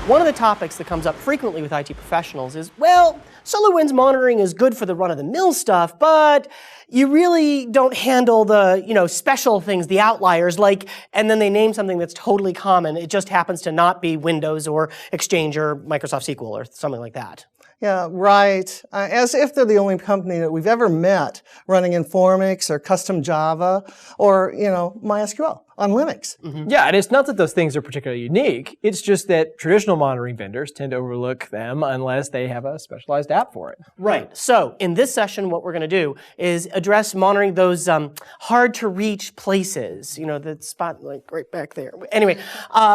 One of the topics that comes up frequently with IT professionals is, well, SolarWinds monitoring is good for the run-of-the-mill stuff, but you really don't handle the, special things, the outliers, like, and then they name something that's totally common. It just happens to not be Windows or Exchange or Microsoft SQL or something like that. Yeah, right. As if they're the only company that we've ever met running Informix or custom Java or, MySQL on Linux. Mm-hmm. Yeah, and it's not that those things are particularly unique. It's just that traditional monitoring vendors tend to overlook them unless they have a specialized app for it. Right. So in this session, what we're going to do is address monitoring those hard-to-reach places, the spot like right back there. Anyway,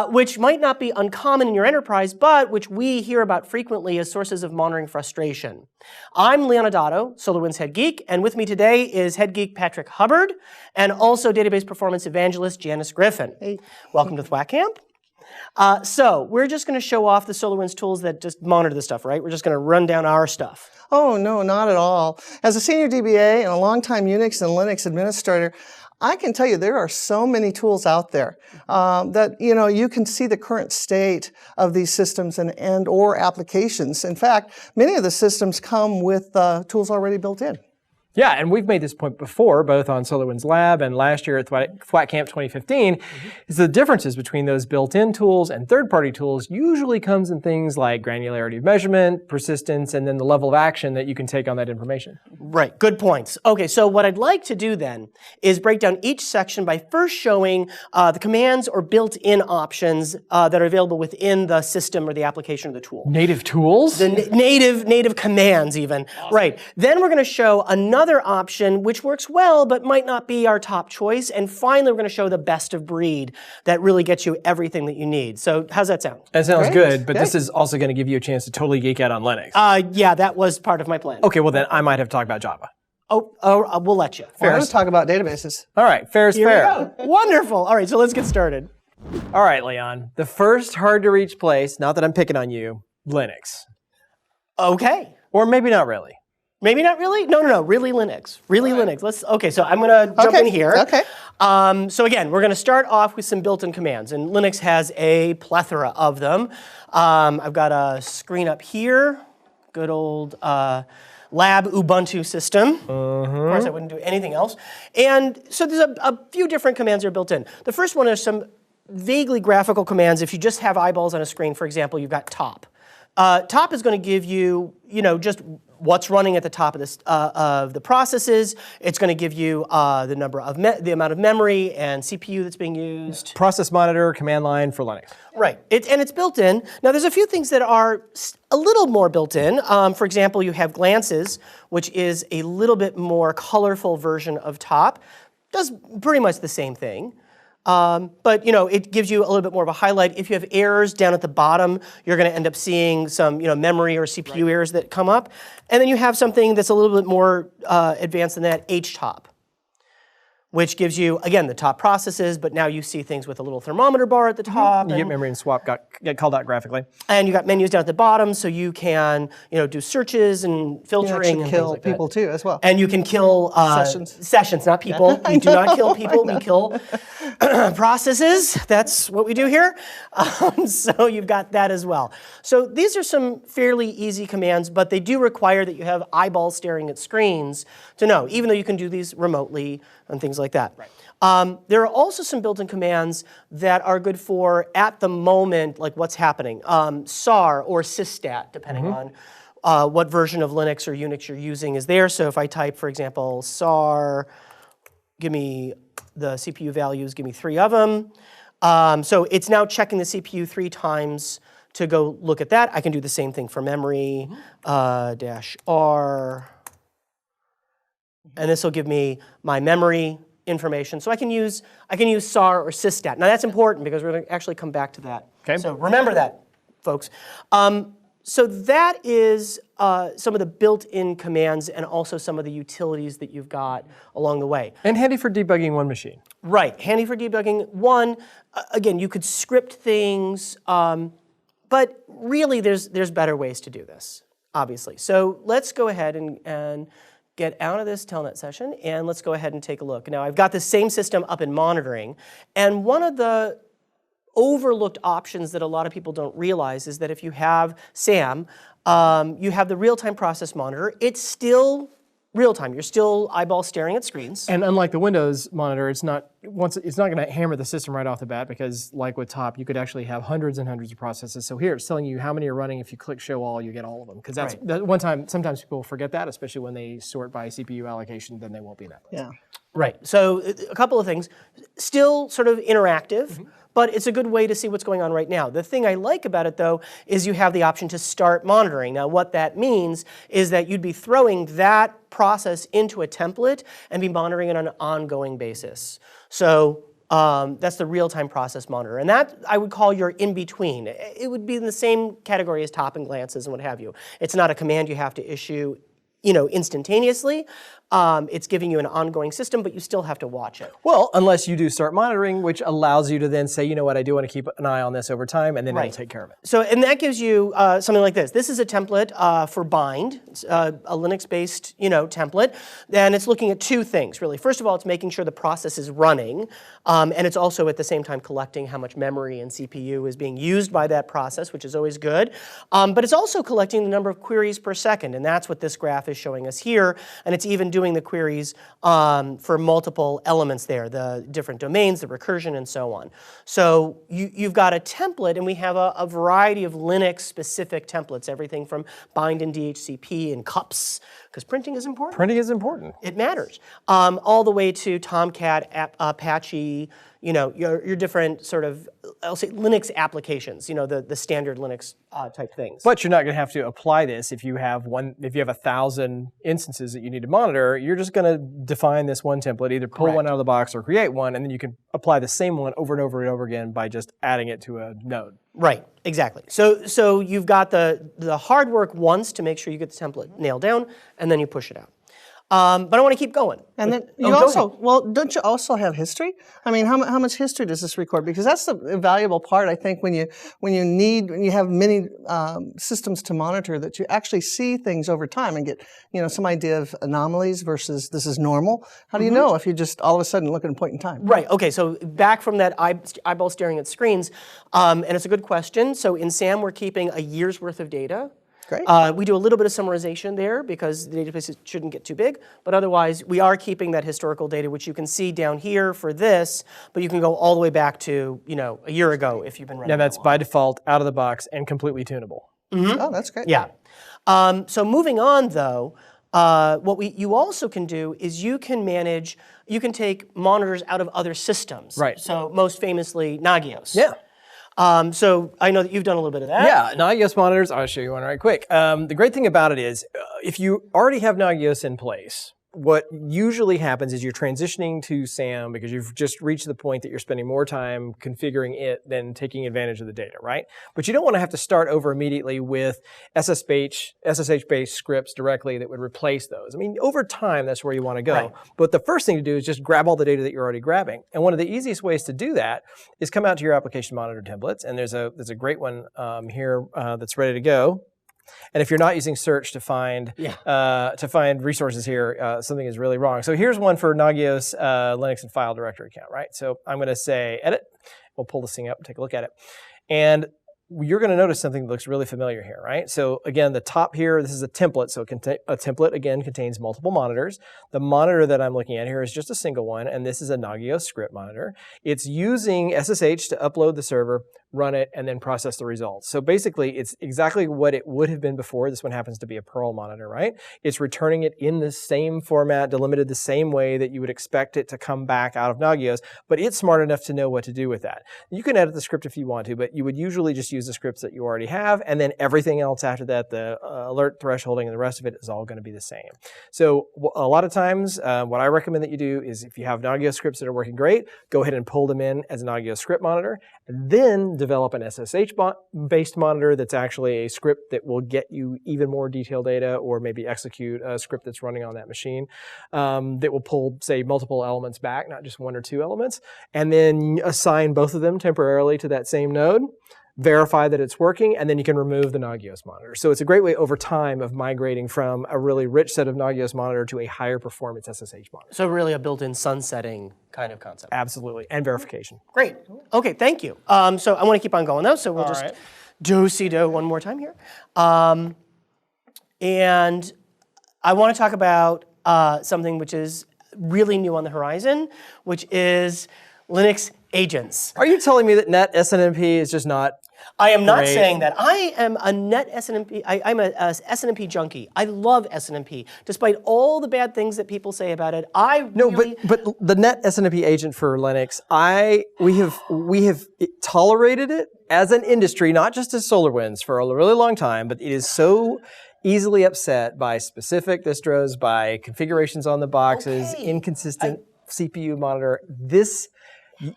which might not be uncommon in your enterprise, but which we hear about frequently as sources of monitoring frustration. I'm Leon Adata, SolarWinds head geek, and with me today is head geek Patrick Hubbard, and also database performance evangelist Janis Griffin. Hey. Welcome to THWAC Camp. So we're just going to show off the SolarWinds tools that just monitor the stuff, right? We're just going to run down our stuff. Oh, no, not at all. As a senior DBA and a longtime Unix and Linux administrator, I can tell you there are so many tools out there that you can see the current state of these systems and or applications. In fact, many of the systems come with tools already built in. Yeah, and we've made this point before, both on SolarWinds Lab and last year at THWAC Camp 2015, is the differences between those built-in tools and third-party tools usually comes in things like granularity of measurement, persistence, and then the level of action that you can take on that information. Right, good points. Okay, so what I'd like to do then is break down each section by first showing the commands or built-in options that are available within the system or the application of the tool. Native tools? The native commands even. Awesome. Right. Then we're going to show another option which works well but might not be our top choice. And finally, we're going to show the best of breed that really gets you everything that you need. So how's that sound? That sounds good, but this is also going to give you a chance to totally geek out on Linux. Yeah, that was part of my plan. Okay, well then I might have to talk about Java. Oh, we'll let you. Fair. Let's talk about databases. All right, fair is fair. Wonderful. All right, so let's get started. All right, Leon. The first hard-to-reach place, not that I'm picking on you, Linux. Okay. Or maybe not really. Maybe not really? No, really Linux. Really Linux. Okay, so I'm going to jump in here. Okay. So again, we're going to start off with some built-in commands, and Linux has a plethora of them. I've got a screen up here, good old lab Ubuntu system. Of course, I wouldn't do anything else. And so there's a few different commands that are built in. The first one is some vaguely graphical commands. If you just have eyeballs on a screen, for example, you've got top. Top is going to give you, just what's running at the top of this of the processes. It's going to give you the number of the amount of memory and CPU that's being used. Process monitor, command line for Linux. Right, and it's built in. Now there's a few things that are a little more built in. For example, you have glances, which is a little bit more colorful version of top. Does pretty much the same thing. But it gives you a little bit more of a highlight. If you have errors down at the bottom, you're going to end up seeing some memory or CPU errors that come up. And then you have something that's a little bit more advanced than that, HTOP, which gives you, again, the top processes, but now you see things with a little thermometer bar at the top. You get memory and swap get called out graphically. And you got menus down at the bottom, so you can do searches and filtering and kill things like people too as well. And you can kill sessions, not people. We do not kill people. We kill processes. That's what we do here. So you've got that as well. So these are some fairly easy commands, but they do require that you have eyeballs staring at screens to know, even though you can do these remotely and things like that. Right. There are also some built-in commands that are good for, at the moment, like what's happening. SAR or systat, depending on what version of Linux or Unix you're using is there. So if I type, for example, SAR, give me the CPU values, give me 3 of them. So it's now checking the CPU 3 times to go look at that. I can do the same thing for memory, -R. And this will give me my memory information. So I can use SAR or systat. Now that's important because we're going to actually come back to that. Okay. So remember that, folks. So that is some of the built-in commands and also some of the utilities that you've got along the way. And handy for debugging one machine. Right, handy for debugging one. Again, you could script things, but really there's better ways to do this, obviously. So let's go ahead and get out of this telnet session, and let's go ahead and take a look. Now, I've got the same system up in monitoring, and one of the overlooked options that a lot of people don't realize is that if you have SAM, you have the real-time process monitor. It's still real-time. You're still eyeball staring at screens. And unlike the Windows monitor, it's not going to hammer the system right off the bat because, like with Top, you could actually have hundreds and hundreds of processes. So here, it's telling you how many are running. If you click Show All, you get all of them. Because that's that one time. Sometimes people forget that, especially when they sort by CPU allocation. Then they won't be in that place. Yeah. Right. So a couple of things. Still sort of interactive. But it's a good way to see what's going on right now. The thing I like about it, though, is you have the option to start monitoring. Now, what that means is that you'd be throwing that process into a template and be monitoring it on an ongoing basis. So that's the real-time process monitor. And that I would call your in-between. It would be in the same category as top and glances and what have you. It's not a command you have to issue, instantaneously. It's giving you an ongoing system, but you still have to watch it. Well, unless you do start monitoring, which allows you to then say, you know what, I do want to keep an eye on this over time, and then it'll take care of it. So, and that gives you something like this. This is a template for bind, a Linux-based, template. And it's looking at two things, really. First of all, it's making sure the process is running, and it's also at the same time collecting how much memory and CPU is being used by that process, which is always good. But it's also collecting the number of queries per second, and that's what this graph is showing us here. And it's even doing the queries for multiple elements there, the different domains, the recursion, and so on. So you've got a template, and we have a variety of Linux-specific templates, everything from bind and DHCP and cups, because printing is important. Printing is important. It matters. All the way to Tomcat, Apache, your different sort of, I'll say Linux applications, the standard Linux type things. But you're not going to have to apply this if you have 1,000 instances that you need to monitor. You're just going to define this one template, either pull one out of the box or create one, and then you can apply the same one over and over and over again by just adding it to a node. Right, exactly. So you've got the hard work once to make sure you get the template nailed down, and then you push it out. But I want to keep going. And then you don't you also have history? I mean, how much history does this record? Because that's the valuable part, I think, when you have many systems to monitor, that you actually see things over time and get some idea of anomalies versus this is normal. How do you know if you just all of a sudden look at a point in time? Right. Okay. So back from that eyeball staring at screens, and it's a good question. So in SAM, we're keeping a year's worth of data. Great. We do a little bit of summarization there because the database shouldn't get too big, but otherwise we are keeping that historical data, which you can see down here for this, but you can go all the way back to a year ago if you've been running. Yeah, that's by default, out of the box, and completely tunable. Oh, that's great. Yeah. So moving on though, what you also can do is you can take monitors out of other systems. Right. So most famously Nagios. Yeah. So I know that you've done a little bit of that. Yeah, Nagios monitors, I'll show you one right quick. The great thing about it is, if you already have Nagios in place, what usually happens is you're transitioning to SAM because you've just reached the point that you're spending more time configuring it than taking advantage of the data, right? But you don't want to have to start over immediately with SSH-based scripts directly that would replace those. I mean, over time, that's where you want to go. Right. But the first thing to do is just grab all the data that you're already grabbing. And one of the easiest ways to do that is come out to your application monitor templates. And there's a great one here that's ready to go. And if you're not using search to find resources here, something is really wrong. So here's one for Nagios Linux and file directory account, right? So I'm going to say edit. We'll pull this thing up and take a look at it. And you're going to notice something that looks really familiar here, right? So again, the top here, this is a template. So a template, again, contains multiple monitors. The monitor that I'm looking at here is just a single one, and this is a Nagios script monitor. It's using SSH to upload the server, run it, and then process the results. So basically, it's exactly what it would have been before. This one happens to be a Perl monitor, right? It's returning it in the same format, delimited the same way that you would expect it to come back out of Nagios, but it's smart enough to know what to do with that. You can edit the script if you want to, but you would usually just use the scripts that you already have, and then everything else after that, the alert thresholding and the rest of it is all going to be the same. So a lot of times, what I recommend that you do is if you have Nagios scripts that are working great, go ahead and pull them in as a Nagios script monitor, and then develop an SSH-based monitor that's actually a script that will get you even more detailed data, or maybe execute a script that's running on that machine that will pull, say, multiple elements back, not just one or two elements, and then assign both of them temporarily to that same node. verify that it's working, and then you can remove the Nagios monitor. So it's a great way over time of migrating from a really rich set of Nagios monitor to a higher performance SSH monitor. So really a built-in sunsetting kind of concept. Absolutely, and verification. Great. Okay, thank you. So I want to keep on going though, so we'll just do one more time here. And I want to talk about something which is really new on the horizon, which is Linux agents. Are you telling me that net SNMP is just not I am not great? saying that. I am a net SNMP, I'm a SNMP junkie. I love SNMP. Despite all the bad things that people say about it, but the net SNMP agent for Linux, we have tolerated it as an industry, not just as SolarWinds, for a really long time, but it is so easily upset by specific distros, by configurations on the boxes, inconsistent CPU monitor.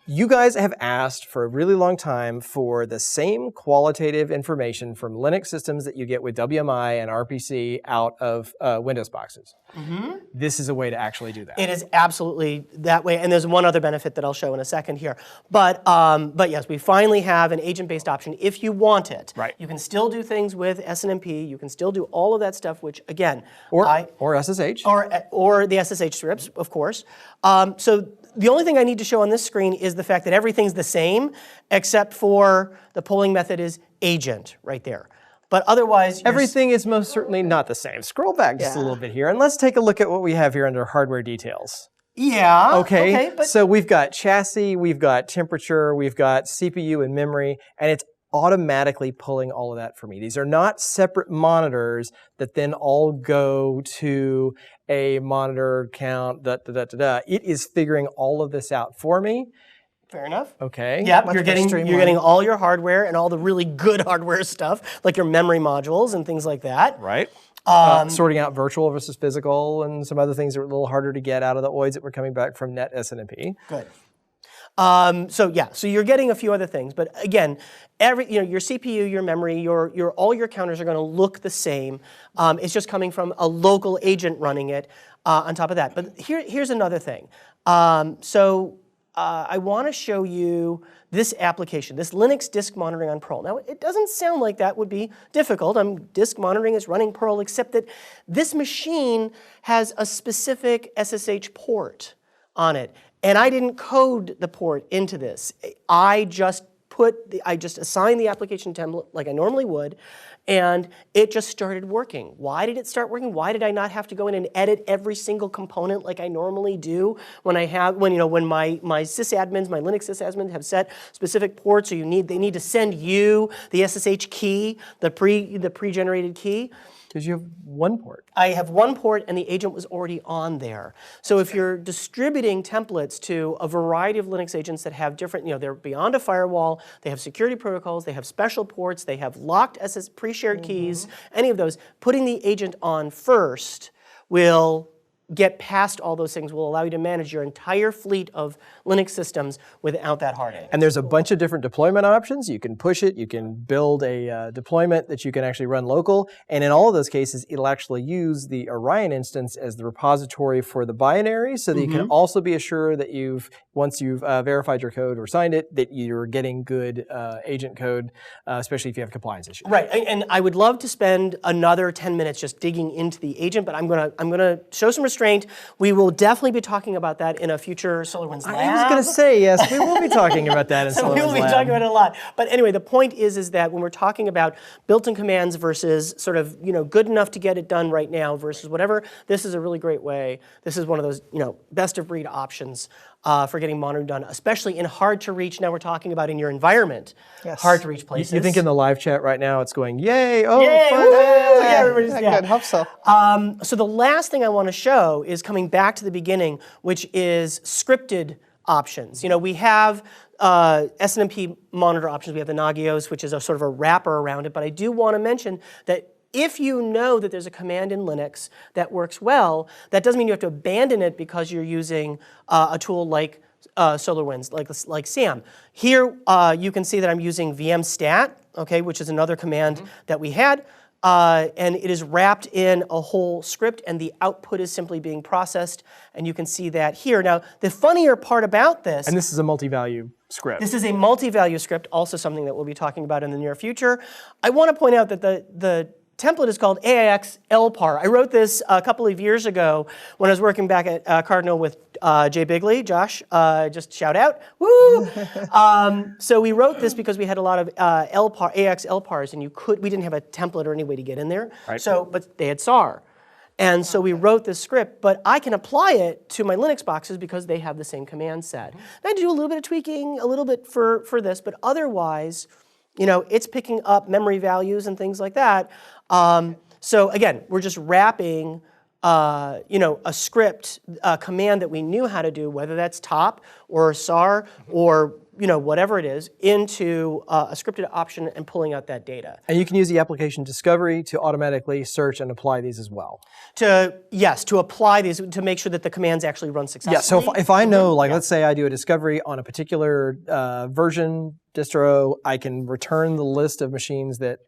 You guys have asked for a really long time for the same qualitative information from Linux systems that you get with WMI and RPC out of Windows boxes. This is a way to actually do that. It is absolutely that way, and there's one other benefit that I'll show in a second here. But yes, we finally have an agent-based option if you want it. Right. You can still do things with SNMP. You can still do all of that stuff, which again, or SSH, or the SSH scripts, of course. So the only thing I need to show on this screen is the fact that everything's the same, except for the polling method is agent right there. But otherwise, everything is most certainly not the same. Scroll back just a little bit here, and let's take a look at what we have here under hardware details. Yeah. Okay. So we've got chassis, we've got temperature, we've got CPU and memory, and it's automatically pulling all of that for me. These are not separate monitors that then all go to a monitor count, It is figuring all of this out for me. Fair enough. Okay. Yep, you're getting all your hardware and all the really good hardware stuff, like your memory modules and things like that. Right. Sorting out virtual versus physical and some other things that were a little harder to get out of the OIDs that were coming back from net SNMP. Good. So you're getting a few other things, but again, your CPU, your memory, all your counters are going to look the same. It's just coming from a local agent running it on top of that. But here's another thing. I want to show you this application, this Linux disk monitoring on Perl. Now, it doesn't sound like that would be difficult. Disk monitoring is running Perl, except that this machine has a specific SSH port on it. And I didn't code the port into this. I just assigned the application template like I normally would, and it just started working. Why did it start working? Why did I not have to go in and edit every single component like I normally do when my sysadmins, my Linux sysadmins have set specific ports, or they need to send you the SSH key, the pre-generated key? Because you have one port. I have one port, and the agent was already on there. So if you're distributing templates to a variety of Linux agents that have different, they're beyond a firewall, they have security protocols, they have special ports, they have locked pre-shared keys, any of those, putting the agent on first will get past all those things, will allow you to manage your entire fleet of Linux systems without that heartache. And there's a bunch of different deployment options. You can push it, you can build a deployment that you can actually run local, and in all of those cases, it'll actually use the Orion instance as the repository for the binary, so that you can also be assured that once you've verified your code or signed it, that you're getting good agent code, especially if you have compliance issues. Right, and I would love to spend another 10 minutes just digging into the agent, but I'm gonna show some restraint. We will definitely be talking about that in a future SolarWinds lab. I was going to say, yes, we will be talking about that in SolarWinds lab. We will be talking about it a lot. But anyway, the point is that when we're talking about built-in commands versus sort of, good enough to get it done right now versus whatever, this is a really great way. This is one of those, best of breed options for getting monitoring done, especially in hard to reach. Now we're talking about in your environment, hard to reach places. You think in the live chat right now it's going, yay, oh, yay, fun. Yeah, everybody's, Good, hope so. So the last thing I want to show is coming back to the beginning, which is scripted options. We have SNMP monitor options. We have the Nagios, which is a sort of a wrapper around it. But I do want to mention that if you know that there's a command in Linux that works well, that doesn't mean you have to abandon it because you're using a tool like SolarWinds, like SAM. Here you can see that I'm using vmstat, which is another command that we had. And it is wrapped in a whole script, and the output is simply being processed, and you can see that here. Now, the funnier part about this... And this is a multi-value script. This is a multi-value script, also something that we'll be talking about in the near future. I want to point out that the template is called AIX LPAR. I wrote this a couple of years ago when I was working back at Cardinal with Jay Bigley, Josh, just shout out, woo! So we wrote this because we had a lot of AIX LPARs, and we didn't have a template or any way to get in there. Right. But they had SAR. And so we wrote this script, but I can apply it to my Linux boxes because they have the same command set. And I do a little bit of tweaking, a little bit for this, but otherwise, it's picking up memory values and things like that. So again, we're just wrapping, a script, a command that we knew how to do, whether that's top or SAR or whatever it is, into a scripted option and pulling out that data. And you can use the application discovery to automatically search and apply these as well. To apply these to make sure that the commands actually run successfully. Yeah, so if I know, let's say I do a discovery on a particular version, distro, I can return the list of machines that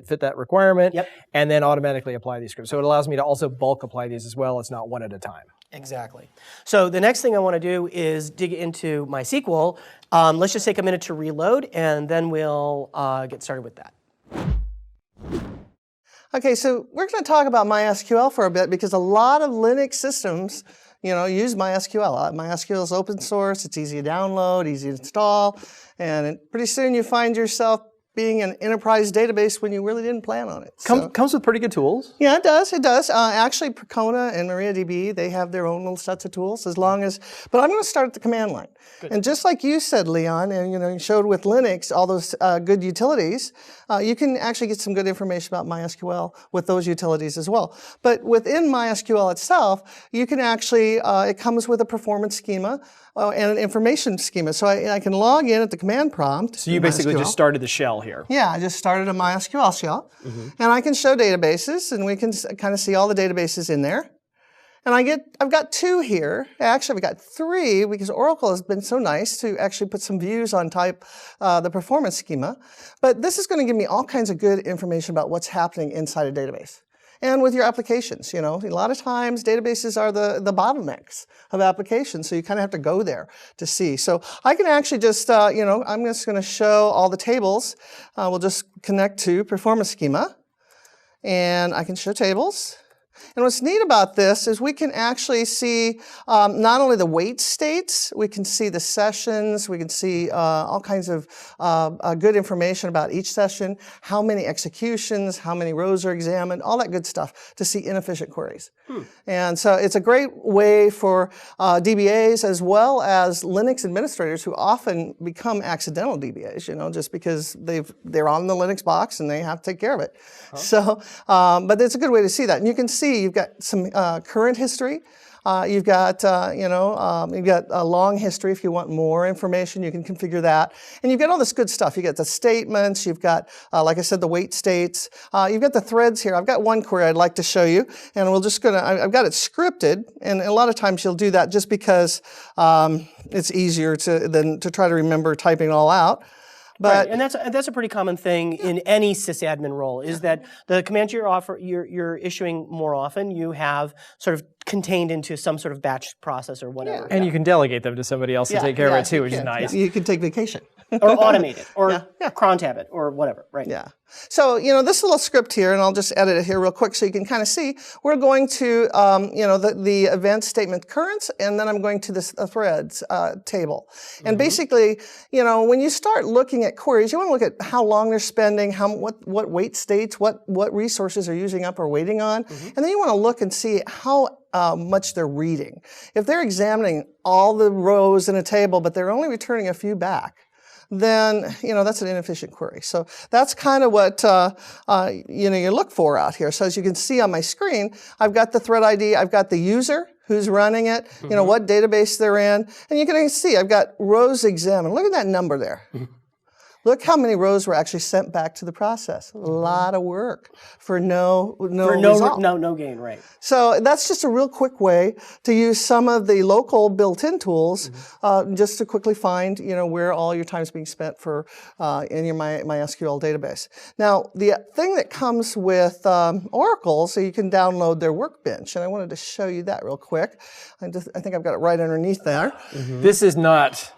fit that requirement, and then automatically apply these scripts. So it allows me to also bulk apply these as well. It's not one at a time. Exactly. So the next thing I want to do is dig into MySQL. Let's just take a minute to reload, and then we'll get started with that. Okay, so we're going to talk about MySQL for a bit because a lot of Linux systems use MySQL. MySQL is open source, it's easy to download, easy to install, and pretty soon you find yourself being an enterprise database when you really didn't plan on it. Comes with pretty good tools. Yeah, it does. It does. Actually, Percona and MariaDB, they have their own little sets of tools. But I'm going to start at the command line. Good. And just like you said, Leon, and you showed with Linux all those good utilities, you can actually get some good information about MySQL with those utilities as well. But within MySQL itself, you can actually it comes with a performance schema and an information schema. So I can log in at the command prompt. So you basically just started the shell here. Yeah, I just started a MySQL shell. And I can show databases, and we can kind of see all the databases in there. And I've got 2 here. Actually, I've got 3 because Oracle has been so nice to actually put some views on the performance schema. But this is going to give me all kinds of good information about what's happening inside a database. And with your applications, a lot of times databases are the bottlenecks of applications, so you kind of have to go there to see. So I can actually just, I'm just going to show all the tables. We'll just connect to performance schema, and I can show tables. And what's neat about this is we can actually see not only the wait states, we can see the sessions, we can see all kinds of good information about each session, how many executions, how many rows are examined, all that good stuff to see inefficient queries. And so it's a great way for DBAs as well as Linux administrators who often become accidental DBAs, just because they're on the Linux box and they have to take care of it. So, but it's a good way to see that. And you can see you've got some current history. You've got, you've got a long history. If you want more information, you can configure that. And you've got all this good stuff. You've got the statements. You've got, like I said, the wait states. You've got the threads here. I've got one query I'd like to show you. And I've got it scripted. And a lot of times you'll do that just because it's easier than to try to remember typing it all out. But, right, and that's a pretty common thing in any sysadmin role, is that the commands you're issuing more often, you have sort of contained into some sort of batch process or whatever. And you can delegate them to somebody else to take care of it too, which is nice. You can take vacation. Or automate it, or cron tab it, or whatever, right? Yeah. So, this little script here, and I'll just edit it here real quick so you can kind of see, we're going to, the event statement currents, and then I'm going to this threads table. And basically, when you start looking at queries, you want to look at how long they're spending, what wait states, what resources are using up or waiting on, and then you want to look and see how much they're reading. If they're examining all the rows in a table, but they're only returning a few back, then that's an inefficient query. So that's kind of what you look for out here. So as you can see on my screen, I've got the thread ID, I've got the user who's running it, what database they're in, and you can see I've got rows examined. Look at that number there. Look how many rows were actually sent back to the process. A lot of work for no result. No gain, right. So that's just a real quick way to use some of the local built-in tools just to quickly find where all your time is being spent for in your MySQL database. Now, the thing that comes with Oracle, so you can download their workbench, and I wanted to show you that real quick. I think I've got it right underneath there. This is not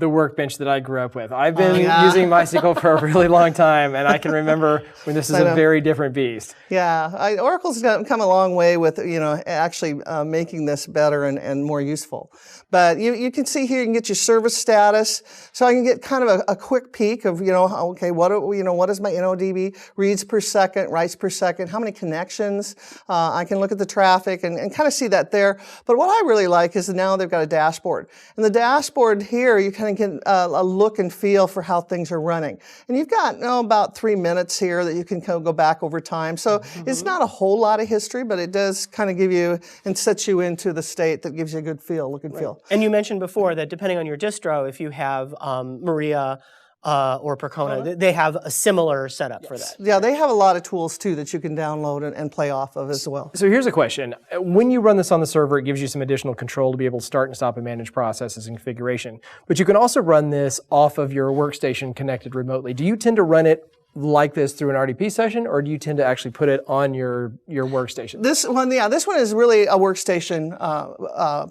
the workbench that I grew up with. I've been using MySQL for a really long time, and I can remember when this is a very different beast. Yeah, Oracle's come a long way with actually making this better and more useful. But you can see here you can get your service status. So I can get kind of a quick peek of okay, what is my NODB reads per second, writes per second, how many connections. I can look at the traffic and kind of see that there. But what I really like is now they've got a dashboard. And the dashboard here, you kind of get a look and feel for how things are running. And you've got about 3 minutes here that you can kind of go back over time. So it's not a whole lot of history, but it does kind of give you and sets you into the state that gives you a good look and feel. And you mentioned before that depending on your distro, if you have Maria or Percona, they have a similar setup for that. Yeah, they have a lot of tools too that you can download and play off of as well. So here's a question. When you run this on the server, it gives you some additional control to be able to start and stop and manage processes and configuration. But you can also run this off of your workstation connected remotely. Do you tend to run it like this through an RDP session, or do you tend to actually put it on your workstation? This one is really a workstation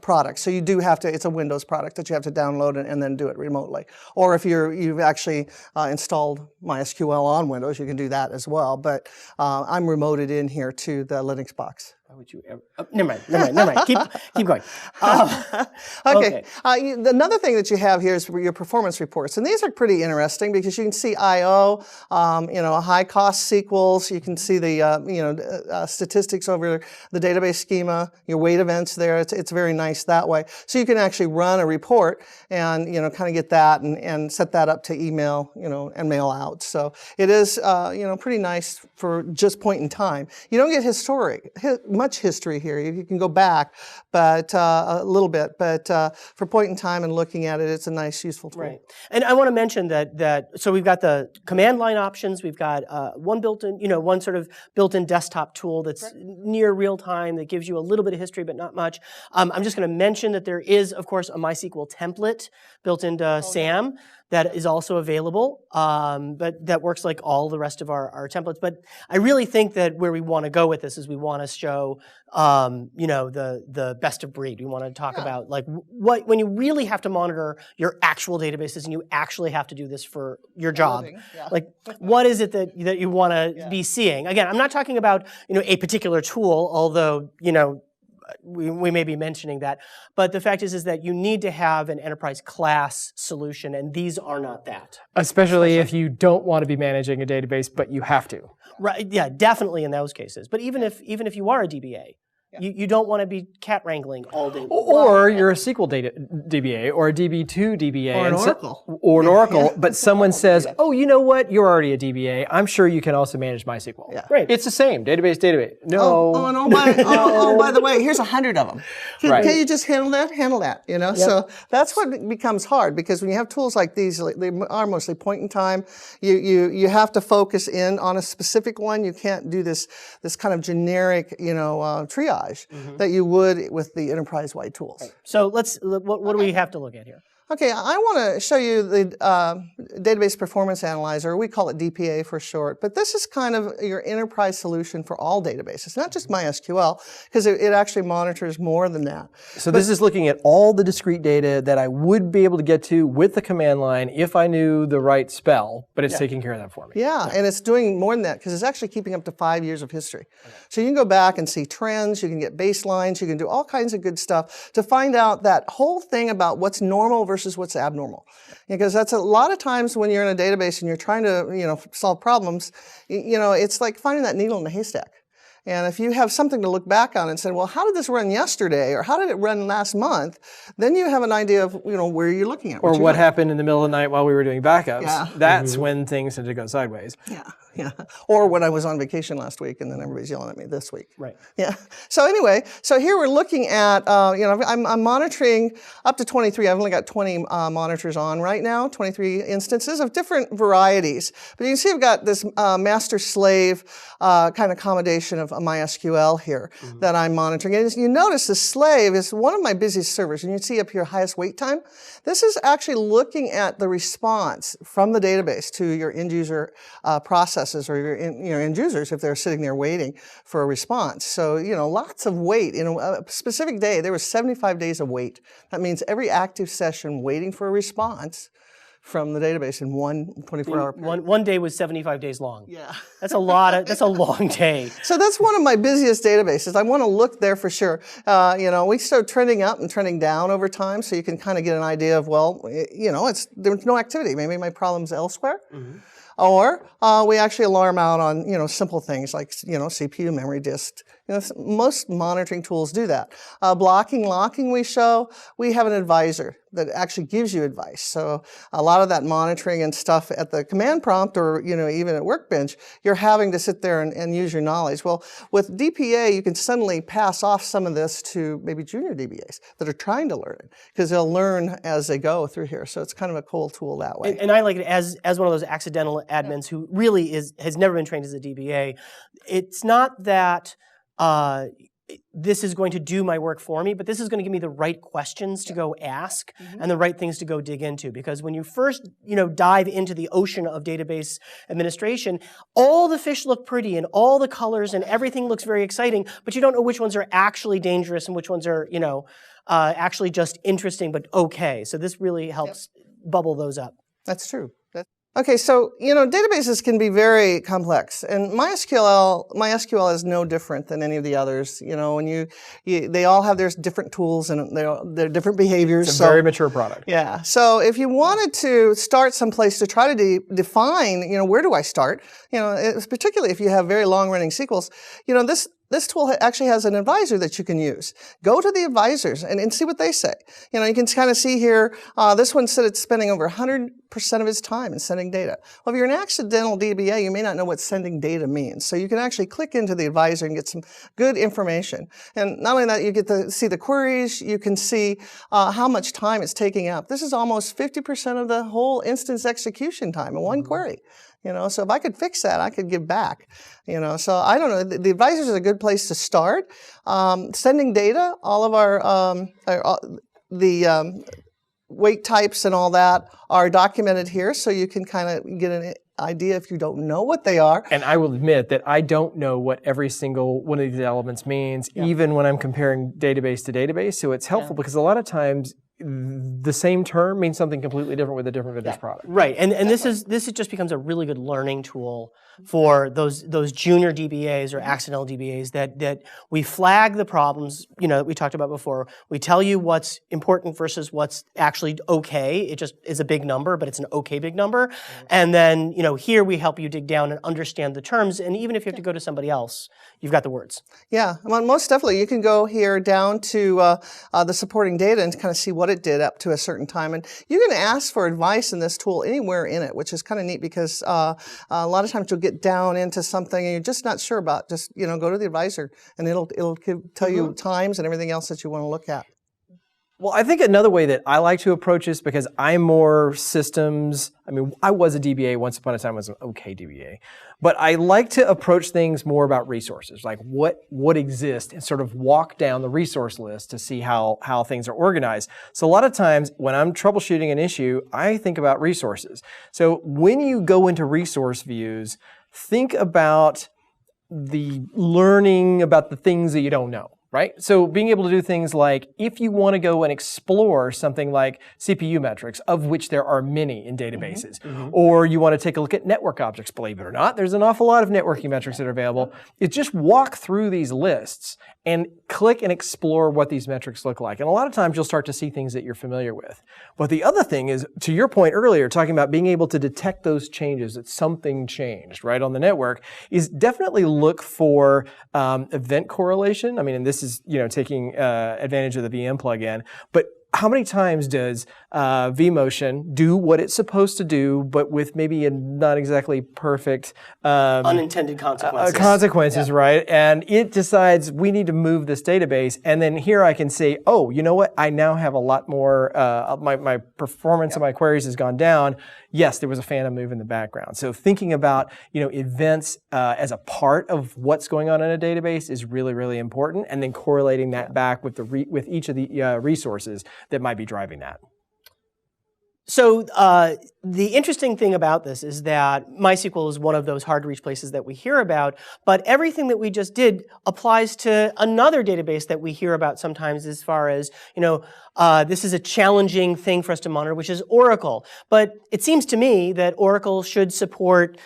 product. So you do have to, it's a Windows product that you have to download and then do it remotely. Or if you've actually installed MySQL on Windows, you can do that as well. But I'm remoted in here to the Linux box. Why would you ever? Oh, never mind. Keep going. Okay. Another thing that you have here is your performance reports, and these are pretty interesting because you can see I/O, high cost SQLs. You can see the statistics over the database schema, your wait events there. It's very nice that way. So you can actually run a report and kind of get that and set that up to email and mail out. So it is pretty nice for just point in time. You don't get much history here. You can go back, but a little bit. But for point in time and looking at it, it's a nice, useful tool. Right. And I want to mention that so we've got the command line options. We've got one sort of built-in desktop tool that's near real time that gives you a little bit of history, but not much. I'm just going to mention that there is, of course, a MySQL template built into SAM that is also available, but that works like all the rest of our templates. But I really think that where we want to go with this is we want to show, the best of breed. We want to talk about like when you really have to monitor your actual databases and you actually have to do this for your job. Like, what is it that you want to be seeing? Again, I'm not talking about a particular tool, although we may be mentioning that, but the fact is that you need to have an enterprise class solution, and these are not that. Especially if you don't want to be managing a database, but you have to. Right? Yeah, definitely in those cases. But even if you are a DBA, you don't want to be cat wrangling all day. Or you're a SQL DBA or a DB2 DBA. Or an Oracle. Or an Oracle, but someone says, oh, you know what? You're already a DBA. I'm sure you can also manage MySQL. Yeah. Right. It's the same. Database. No. By the way, here's 100 of them. Can you just handle that? Handle that, So that's what becomes hard because when you have tools like these, they are mostly point in time. You have to focus in on a specific one. You can't do this kind of generic, triage. That you would with the enterprise-wide tools. Right. So what do we have to look at here? Okay, I want to show you the Database Performance Analyzer. We call it DPA for short, but this is kind of your enterprise solution for all databases, not just MySQL, because it actually monitors more than that. So this is looking at all the discrete data that I would be able to get to with the command line if I knew the right spell, but it's taking care of that for me. Yeah, and it's doing more than that because it's actually keeping up to 5 years of history. Okay. So you can go back and see trends, you can get baselines, you can do all kinds of good stuff to find out that whole thing about what's normal versus what's abnormal. Because that's a lot of times when you're in a database and you're trying to, solve problems, it's like finding that needle in a haystack. And if you have something to look back on and say, well, how did this run yesterday? Or how did it run last month? Then you have an idea of, where you're looking at. Or what happened in the middle of the night while we were doing backups. Yeah. That's when things tend to go sideways. Yeah. Or when I was on vacation last week and then everybody's yelling at me this week. Right. Yeah. So anyway, here we're looking at, I'm monitoring up to 23. I've only got 20 monitors on right now, 23 instances of different varieties. But you can see I've got this master-slave kind of accommodation of MySQL here that I'm monitoring. And as you notice, the slave is one of my busiest servers. And you see up here, highest wait time. This is actually looking at the response from the database to your end user processor. processes or your end users if they're sitting there waiting for a response. So, lots of wait. In a specific day, there was 75 days of wait. That means every active session waiting for a response from the database in one 24-hour period. One day was 75 days long. Yeah. That's a long day. So that's one of my busiest databases. I want to look there for sure. We start trending up and trending down over time, so you can kind of get an idea of, there's no activity. Maybe my problem's elsewhere. Mm-hmm. Or we actually alarm out on, simple things like, CPU, memory disk. Most monitoring tools do that. Blocking, locking we show, we have an advisor that actually gives you advice. So a lot of that monitoring and stuff at the command prompt or, even at Workbench, you're having to sit there and use your knowledge. Well, with DPA, you can suddenly pass off some of this to maybe junior DBAs that are trying to learn it because they'll learn as they go through here. So it's kind of a cool tool that way. And I like it as one of those accidental admins who really has never been trained as a DBA. It's not that this is going to do my work for me, but this is going to give me the right questions to go ask and the right things to go dig into. Because when you first, dive into the ocean of database administration, all the fish look pretty and all the colors and everything looks very exciting, but you don't know which ones are actually dangerous and which ones are, actually just interesting but okay. So this really helps bubble those up. That's true. Okay, so, databases can be very complex, and MySQL is no different than any of the others. When they all have their different tools and their different behaviors. It's a very mature product. Yeah, so if you wanted to start someplace to try to define, where do I start? Particularly if you have very long-running SQLs, this tool actually has an advisor that you can use. Go to the advisors and see what they say. You can kind of see here, this one said it's spending over 100% of its time in sending data. Well, if you're an accidental DBA, you may not know what sending data means. So you can actually click into the advisor and get some good information. And not only that, you get to see the queries, you can see how much time it's taking up. This is almost 50% of the whole instance execution time in one query. So if I could fix that, I could give back. So I don't know. The advisors is a good place to start. Sending data, all of our wait types and all that are documented here, so you can kind of get an idea if you don't know what they are. And I will admit that I don't know what every single one of these elements means, even when I'm comparing database to database. So it's helpful because a lot of times the same term means something completely different with a different vendor's product. Right, and this just becomes a really good learning tool for those junior DBAs or accidental DBAs that we flag the problems, that we talked about before. We tell you what's important versus what's actually okay. It just is a big number, but it's an okay big number. And then, here we help you dig down and understand the terms. And even if you have to go to somebody else, you've got the words. Yeah, well, most definitely. You can go here down to the supporting data and kind of see what it did up to a certain time. And you can ask for advice in this tool anywhere in it, which is kind of neat because a lot of times you'll get down into something and you're just not sure about. Just go to the advisor and it'll tell you times and everything else that you want to look at. Well, I think another way that I like to approach this, because I'm more systems, I was a DBA once upon a time, I was an okay DBA, but I like to approach things more about resources, like what exists, and sort of walk down the resource list to see how things are organized. So a lot of times when I'm troubleshooting an issue, I think about resources. So when you go into resource views, think about the learning about the things that you don't know. Right? So being able to do things like, if you want to go and explore something like CPU metrics, of which there are many in databases, or you want to take a look at network objects, believe it or not, there's an awful lot of networking metrics that are available. It's just walk through these lists and click and explore what these metrics look like. And a lot of times you'll start to see things that you're familiar with. But the other thing is, to your point earlier, talking about being able to detect those changes, that something changed, right, on the network, is definitely look for event correlation. And this is, taking advantage of the VM plugin, but how many times does vMotion do what it's supposed to do, but with maybe a not exactly perfect unintended consequences? Right? And it decides we need to move this database, and then here I can say, oh, you know what? I now have a lot more. My performance of my queries has gone down. Yes, there was a phantom move in the background. So thinking about events as a part of what's going on in a database is really, really important, and then correlating that back with with each of the resources that might be driving that. So the interesting thing about this is that MySQL is one of those hard-to-reach places that we hear about, but everything that we just did applies to another database that we hear about sometimes as far as, this is a challenging thing for us to monitor, which is Oracle. But it seems to me that Oracle should support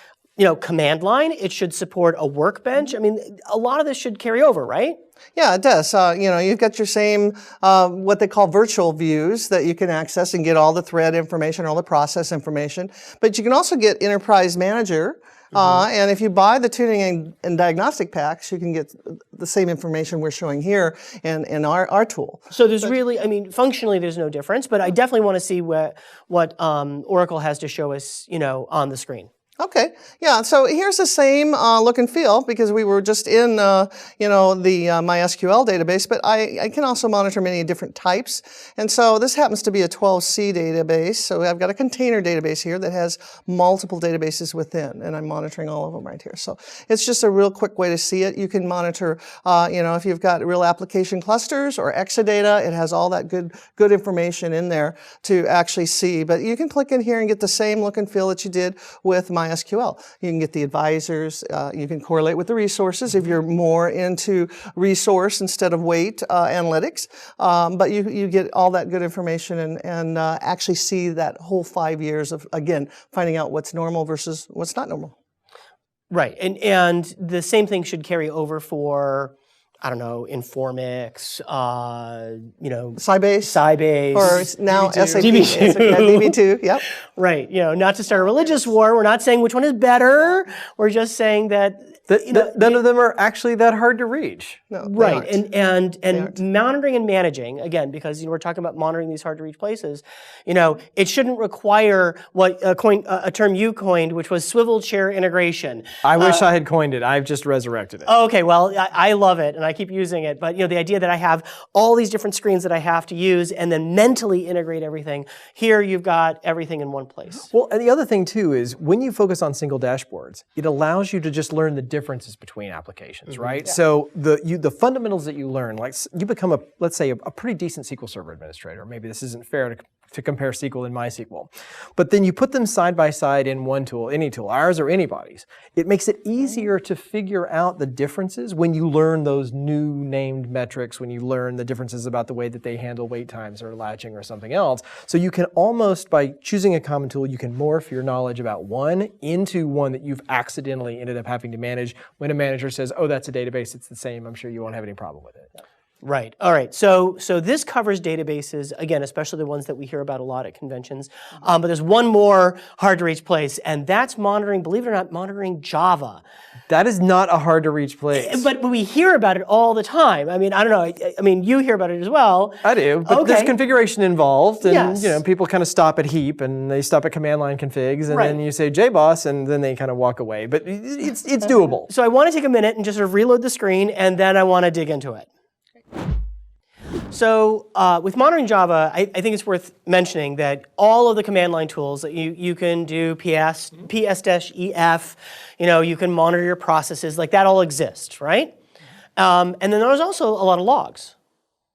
command line. It should support a workbench. I mean, a lot of this should carry over, right? Yeah, it does. You've got your same, what they call virtual views that you can access and get all the thread information, all the process information. But you can also get Enterprise Manager. And if you buy the tuning and diagnostic packs, you can get the same information we're showing here in our tool. So there's functionally there's no difference, but I definitely want to see what Oracle has to show us, on the screen. Okay, yeah, so here's the same look and feel because we were just in, the MySQL database, but I can also monitor many different types. And so this happens to be a 12C database. So I've got a container database here that has multiple databases within, and I'm monitoring all of them right here. So it's just a real quick way to see it. You can monitor, if you've got real application clusters or Exadata, it has all that good information in there to actually see. But you can click in here and get the same look and feel that you did with MySQL. You can get the advisors, you can correlate with the resources if you're more into resource instead of weight analytics, but you get all that good information and actually see that whole 5 years of, again, finding out what's normal versus what's not normal. Right, and the same thing should carry over for, I don't know, Informix, Sybase, or now DB2. SAP, DB2, yep. Right, not to start a religious war. We're not saying which one is better. We're just saying that none of them are actually that hard to reach. No, right, and monitoring and managing, again, because we're talking about monitoring these hard to reach places, it shouldn't require what a term you coined, which was swivel chair integration. I wish I had coined it. I've just resurrected it. Okay, well, I love it, and I keep using it, but the idea that I have all these different screens that I have to use and then mentally integrate everything, here you've got everything in one place. Well, and the other thing too is when you focus on single dashboards, it allows you to just learn the differences between applications, right? Yeah. So the fundamentals that you learn, like you become let's say a pretty decent SQL Server administrator. Maybe this isn't fair to compare SQL and MySQL, but then you put them side by side in one tool, any tool, ours or anybody's. It makes it easier to figure out the differences when you learn those new named metrics, when you learn the differences about the way that they handle wait times or latching or something else. So you can almost, by choosing a common tool, you can morph your knowledge about one into one that you've accidentally ended up having to manage. When a manager says, oh, that's a database, it's the same, I'm sure you won't have any problem with it. Right. All right. So this covers databases, again, especially the ones that we hear about a lot at conventions. But there's one more hard-to-reach place, and that's monitoring, believe it or not, monitoring Java. That is not a hard-to-reach place. But we hear about it all the time. I mean, I don't know. I mean, you hear about it as well. I do. But there's configuration involved, and yes. People kind of stop at heap, and they stop at command line configs, and then you say JBoss, and then they kind of walk away. But it's doable. So I want to take a minute and just sort of reload the screen, and then I want to dig into it. So with monitoring Java, I think it's worth mentioning that all of the command line tools that you can do ps-ef, you can monitor your processes, like that all exists, right? And then there's also a lot of logs.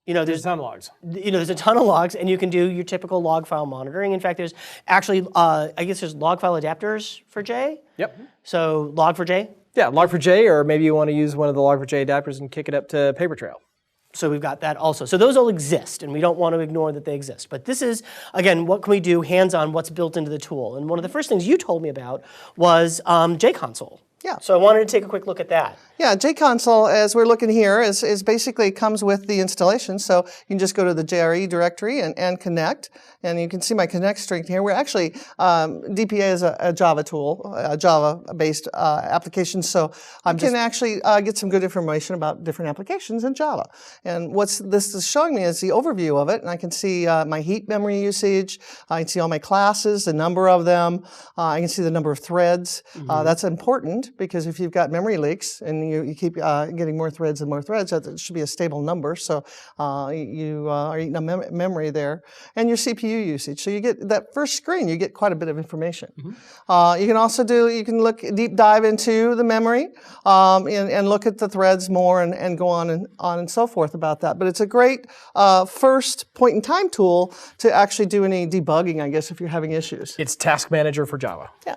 There's a ton of logs. There's a ton of logs, and you can do your typical log file monitoring. In fact, there's actually, I guess there's log file adapters for J. Yep. So log4j? Yeah, log4j, or maybe you want to use one of the log4j adapters and kick it up to Papertrail. So we've got that also. So those all exist, and we don't want to ignore that they exist. But this is, again, what can we do hands-on, what's built into the tool. And one of the first things you told me about was JConsole. Yeah. So I wanted to take a quick look at that. Yeah, JConsole, as we're looking here, is basically comes with the installation. So you can just go to the JRE directory and connect. And you can see my connect string here. We're actually, DPA is a Java tool, a Java-based application. So I can actually get some good information about different applications in Java. And what this is showing me is the overview of it. And I can see my heap memory usage. I can see all my classes, the number of them. I can see the number of threads. That's important because if you've got memory leaks and you keep getting more threads and more threads. That should be a stable number. So you are eating a memory there, and your CPU usage. So you get that first screen. You get quite a bit of information. You can also you can look deep dive into the memory and look at the threads more and go on and so forth about that. But it's a great first point in time tool to actually do any debugging, I guess, if you're having issues. It's Task Manager for Java. Yeah.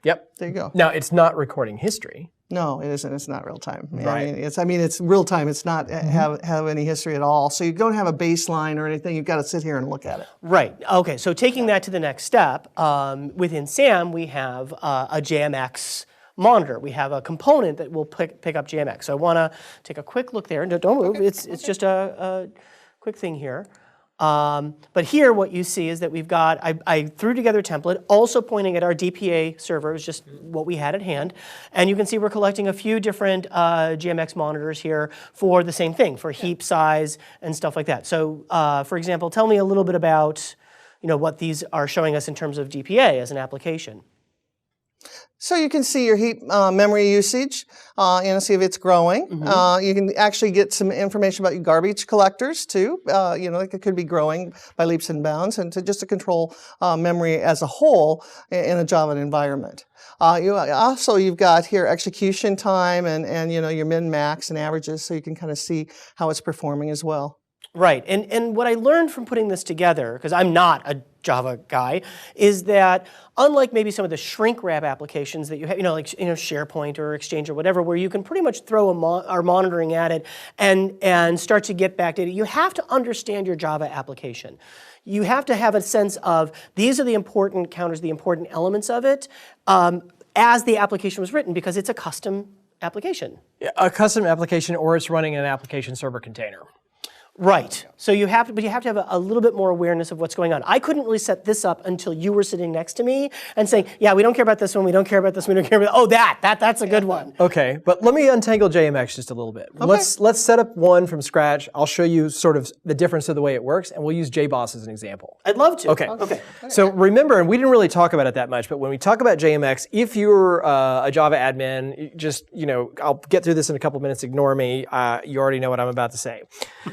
Yep. There you go. Now, it's not recording history. No, it isn't. It's not real time. Right. I mean, it's real time. It's not have any history at all. So you don't have a baseline or anything. You've got to sit here and look at it. Right. Okay. So taking that to the next step, within SAM, we have a JMX monitor. We have a component that will pick up JMX. So I want to take a quick look there. Don't move. Okay. It's just a quick thing here. But here what you see is that we've got, I threw together a template, also pointing at our DPA server. It was just what we had at hand. And you can see we're collecting a few different JMX monitors here for the same thing, for heap size and stuff like that. So for example, tell me a little bit about what these are showing us in terms of DPA as an application. So you can see your heap memory usage and see if it's growing. You can actually get some information about your garbage collectors too. It could be growing by leaps and bounds, and just to control memory as a whole in a Java environment. You've got here execution time and your min, max, and averages, so you can kind of see how it's performing as well. Right, and what I learned from putting this together, because I'm not a Java guy, is that unlike maybe some of the shrink wrap applications that you have, like SharePoint or Exchange or whatever, where you can pretty much throw our monitoring at it and start to get back data, you have to understand your Java application. You have to have a sense of these are the important counters, the important elements of it, as the application was written, because it's a custom application. A custom application, or it's running an application server container. Right. So you have to have a little bit more awareness of what's going on. I couldn't really set this up until you were sitting next to me and saying, yeah, we don't care about this one, we don't care about this one, we don't care about that's a good one. Okay, but let me untangle JMX just a little bit. Okay. Let's set up one from scratch. I'll show you sort of the difference of the way it works, and we'll use JBoss as an example. I'd love to. Okay. So remember, and we didn't really talk about it that much, but when we talk about JMX, if you're a Java admin, just, I'll get through this in a couple minutes, ignore me. You already know what I'm about to say.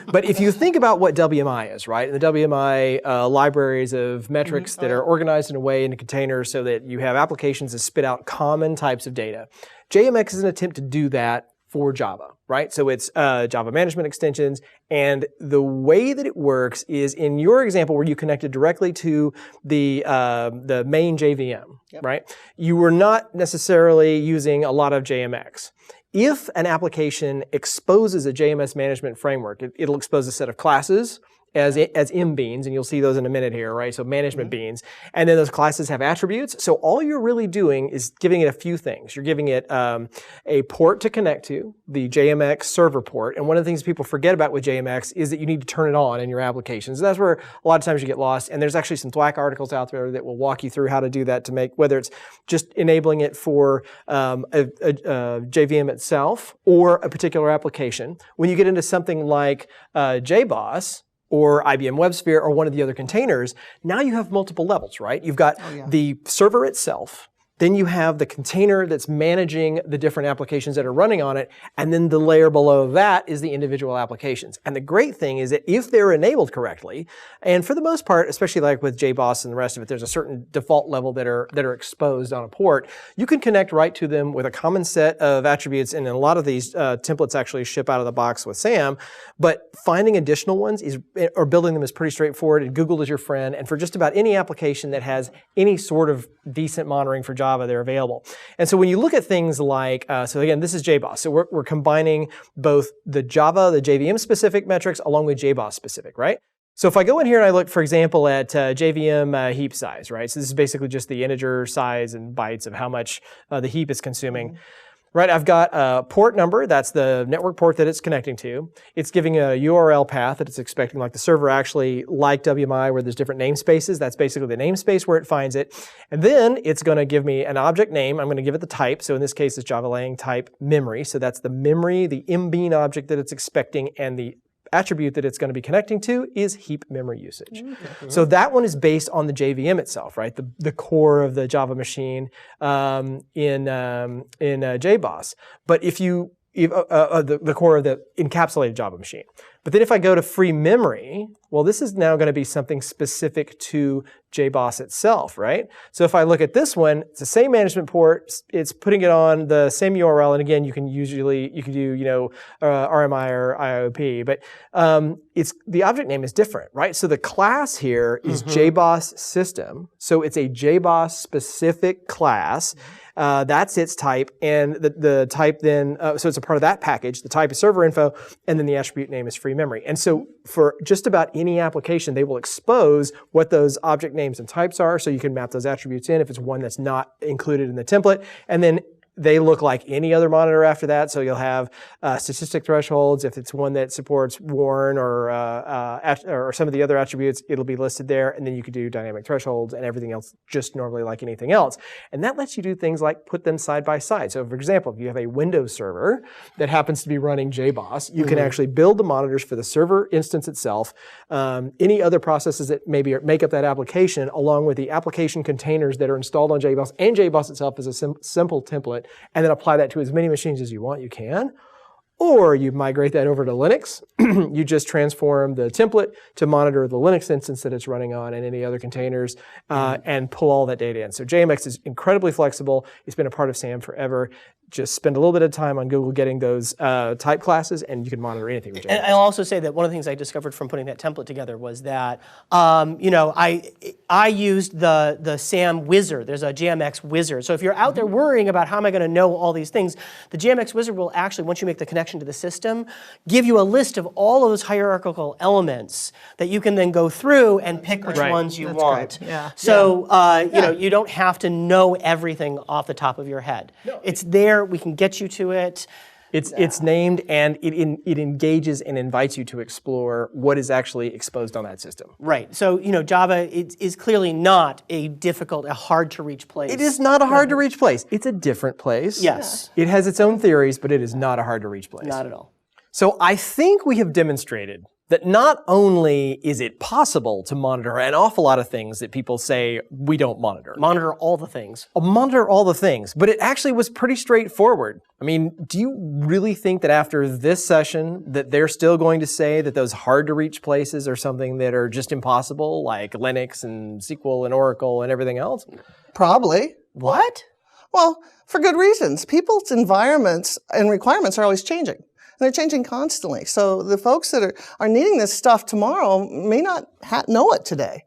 But if you think about what WMI is, right? And the WMI libraries of metrics that are organized in a way into containers so that you have applications that spit out common types of data. JMX is an attempt to do that for Java, right? So it's Java management extensions, and the way that it works is in your example where you connected directly to the main JVM, right? You were not necessarily using a lot of JMX. If an application exposes a JMS management framework, it'll expose a set of classes as mbeans, and you'll see those in a minute here, right? So management beans. And then those classes have attributes. So all you're really doing is giving it a few things. You're giving it a port to connect to, the JMX server port. And one of the things people forget about with JMX is that you need to turn it on in your applications. And that's where a lot of times you get lost. And there's actually some thwack articles out there that will walk you through how to do that to make, whether it's just enabling it for a JVM itself or a particular application. When you get into something like JBoss, or IBM WebSphere, or one of the other containers, now you have multiple levels, right? You've got the server itself, then you have the container that's managing the different applications that are running on it, and then the layer below that is the individual applications. And the great thing is that if they're enabled correctly, and for the most part, especially like with JBoss and the rest of it, there's a certain default level that are exposed on a port, you can connect right to them with a common set of attributes, and a lot of these templates actually ship out of the box with SAM, but finding additional ones or building them is pretty straightforward, and Google is your friend, and for just about any application that has any sort of decent monitoring for Java, they're available. And so when you look at things like, so again, this is JBoss. So we're combining both the Java, the JVM specific metrics along with JBoss specific, right? So if I go in here and I look, for example, at JVM heap size, right? So this is basically just the integer size and bytes of how much the heap is consuming. Right, I've got a port number, that's the network port that it's connecting to. It's giving a URL path that it's expecting, like the server actually, like WMI, where there's different namespaces. That's basically the namespace where it finds it. And then it's going to give me an object name. I'm going to give it the type. So in this case, it's Java-lang type memory. So that's the memory, the mbean object that it's expecting, and the attribute that it's going to be connecting to is heap memory usage. So that one is based on the JVM itself, right? The core of the Java machine in JBoss. But if you the core of the encapsulated Java machine. But then if I go to free memory, well, this is now going to be something specific to JBoss itself, right? So if I look at this one, it's the same management port. It's putting it on the same URL, and again, you can do RMI or IOP, but it's the object name is different, right? So the class here is JBoss system. So it's a JBoss specific class. That's its type, and the type then, so it's a part of that package. The type is server info, and then the attribute name is free memory. And so for just about any application, they will expose what those object names and types are, so you can map those attributes in if it's one that's not included in the template. And then they look like any other monitor after that, so you'll have statistic thresholds. If it's one that supports Warn or some of the other attributes, it'll be listed there, and then you could do dynamic thresholds and everything else just normally like anything else. And that lets you do things like put them side by side. So for example, if you have a Windows server that happens to be running JBoss, you can actually build the monitors for the server instance itself, any other processes that maybe make up that application, along with the application containers that are installed on JBoss, and JBoss itself is a simple template, and then apply that to as many machines as you want, you can. Or you migrate that over to Linux. You just transform the template to monitor the Linux instance that it's running on and any other containers, and pull all that data in. So JMX is incredibly flexible. It's been a part of SAM forever. Just spend a little bit of time on Google getting those type classes, and you can monitor anything with JMX. And I'll also say that one of the things I discovered from putting that template together was that, I used the SAM wizard. There's a JMX wizard. So if you're out there worrying about how am I going to know all these things, the JMX wizard will actually, once you make the connection to the system, give you a list of all of those hierarchical elements that you can then go through and pick which ones you want. Great. Yeah. So you don't have to know everything off the top of your head. No. It's there. We can get you to it. It's named, and it engages and invites you to explore what is actually exposed on that system. Right. So, Java is clearly not a hard to reach place. It is not a hard to reach place. It's a different place. Yes. It has its own theories, but it is not a hard to reach place. Not at all. So I think we have demonstrated that not only is it possible to monitor an awful lot of things that people say we don't monitor. Monitor all the things. Monitor all the things, but it actually was pretty straightforward. I mean, do you really think that after this session that they're still going to say that those hard to reach places are something that are just impossible, like Linux and SQL and Oracle and everything else? Probably. What? Well, for good reasons. People's environments and requirements are always changing. They're changing constantly. So the folks that are needing this stuff tomorrow may not know it today.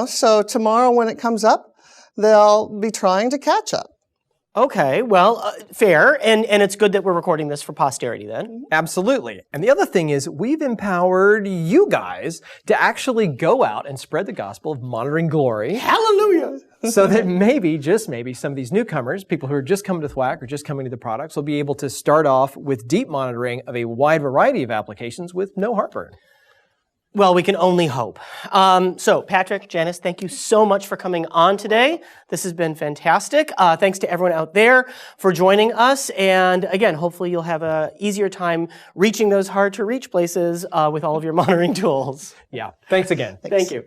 So tomorrow when it comes up, they'll be trying to catch up. Okay, well, fair, and it's good that we're recording this for posterity then. Absolutely. And the other thing is we've empowered you guys to actually go out and spread the gospel of monitoring glory. Hallelujah! So that maybe, just maybe, some of these newcomers, people who are just coming to Thwack or just coming to the products, will be able to start off with deep monitoring of a wide variety of applications with no heartburn. Well, we can only hope. So, Patrick, Janis, thank you so much for coming on today. This has been fantastic. Thanks to everyone out there for joining us. And again, hopefully you'll have an easier time reaching those hard-to-reach places with all of your monitoring tools. Yeah. Thanks again. Thank you.